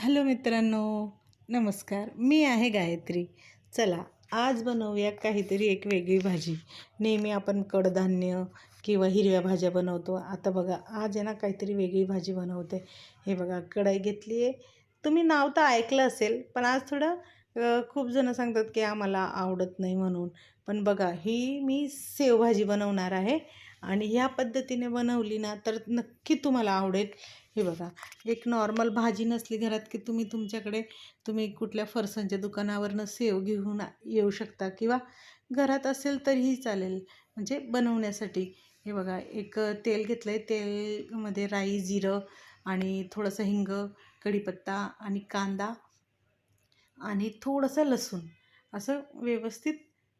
Hello मित्रांनो, नमस्कार. मी आहे गायत्री. चला आज बनवूया काहीतरी एक वेगळी भाजी. नेहमी आपण कडधान्य किंवा हिरव्या भाज्या बनवतो. आता बघा आज आहे ना काहीतरी वेगळी भाजी बनवते. हे बघा कढई घेतली आहे. तुम्ही नाव तर ऐकलं असेल, पण आज थोडं खूप जण सांगतात की आम्हाला आवडत नाही म्हणून. पण बघा ही मी शेवभाजी बनवणार आहे आणि ह्या पद्धतीने बनवली ना तर नक्की तुम्हाला आवडेल. हे बघा, एक नॉर्मल भाजी नसली घरात की तुम्ही कुठल्या फरसाणच्या दुकानावरनं सेव घेऊन येऊ शकता किंवा घरात असेल तरीही चालेल म्हणजे बनवण्यासाठी. हे बघा एक तेल घेतलं आहे. तेलमध्ये राई, जिरं आणि थोडंसं हिंग, कढीपत्ता आणि कांदा आणि थोडंसं लसूण असं व्यवस्थित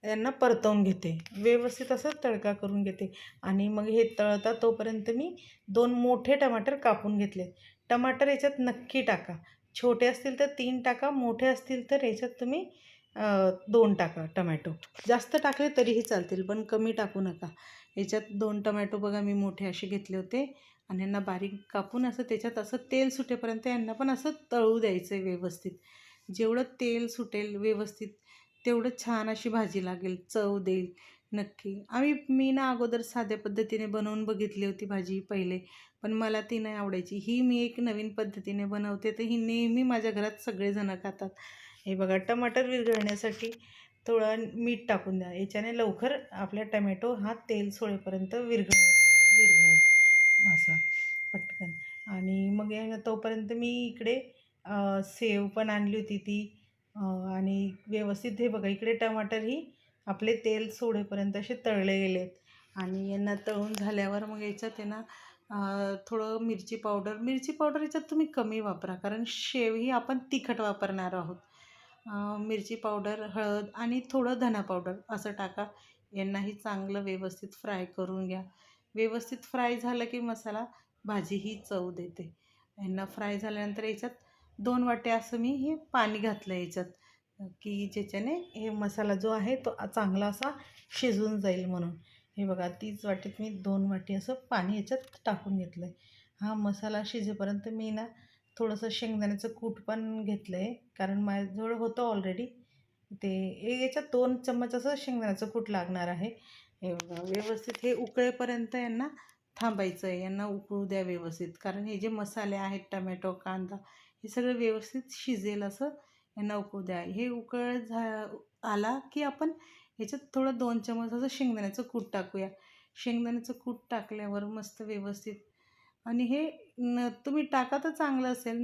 यांना परतवून घेते. व्यवस्थित असं तडका करून घेते आणि मग हे तळता तोपर्यंत मी 2 मोठे टमाटर कापून घेतले. टमाटर याच्यात नक्की टाका. छोटे असतील तर 3 टाका, मोठे असतील तर याच्यात तुम्ही 2 टाका टमॅटो. जास्त टाकले तरीही चालतील पण कमी टाकू नका. याच्यात 2 टमॅटो बघा मी मोठे असे घेतले होते आणि यांना बारीक कापून असं त्याच्यात असं तेल सुटेपर्यंत यांना पण असं तळू द्यायचं आहे व्यवस्थित. जेवढं तेल सुटेल व्यवस्थित तेवढं छान अशी भाजी लागेल, चव देईल नक्की. मी ना अगोदर साध्या पद्धतीने बनवून बघितली होती भाजी पहिले, पण मला ती नाही आवडायची. ही मी एक नवीन पद्धतीने बनवते तर ही नेहमी माझ्या घरात सगळेजणं खातात. हे बघा टमाटर विरघळण्यासाठी थोडं मीठ टाकून द्या. याच्याने लवकर आपल्या टमॅटो हा तेल सोडेपर्यंत विरघळेल असा पटकन. आणि मग तोपर्यंत मी इकडे सेव पण आणली होती ती आणि व्यवस्थित हे बघा इकडे टमाटरही आपले तेल सोडेपर्यंत असे तळले गेलेत. आणि यांना तळून झाल्यावर मग याच्यात आहे ना थोडं मिरची पावडर याच्यात तुम्ही कमी वापरा कारण शेव ही आपण तिखट वापरणार आहोत. मिरची पावडर, हळद आणि थोडं धना पावडर असं टाका. यांनाही चांगलं व्यवस्थित फ्राय करून घ्या. व्यवस्थित फ्राय झालं की मसाला भाजी ही चव देते. यांना फ्राय झाल्यानंतर याच्यात 2 वाट्या असं मी हे पाणी घातलं याच्यात की ज्याच्याने हे मसाला जो आहे तो चांगला असा शिजून जाईल म्हणून. हे बघा तीच वाटीत मी 2 वाटी असं पाणी याच्यात टाकून घेतलं आहे. हा मसाला शिजेपर्यंत मी ना थोडंसं शेंगदाण्याचं कूट पण घेतलं आहे कारण माझ्याजवळ होतं ऑलरेडी. याच्यात 2 चम्मच असं शेंगदाण्याचं कूट लागणार आहे. हे बघा व्यवस्थित हे उकळेपर्यंत यांना थांबायचं आहे. यांना उकळू द्या व्यवस्थित कारण हे जे मसाले आहेत टमॅटो, कांदा हे सगळं व्यवस्थित शिजेल असं यांना उकळू द्या. हे आला की आपण ह्याच्यात थोडं 2 चमच असं शेंगदाण्याचं कूट टाकूया. शेंगदाण्याचं कूट टाकल्यावर मस्त व्यवस्थित आणि हे तुम्ही टाका तर चांगलं असेल.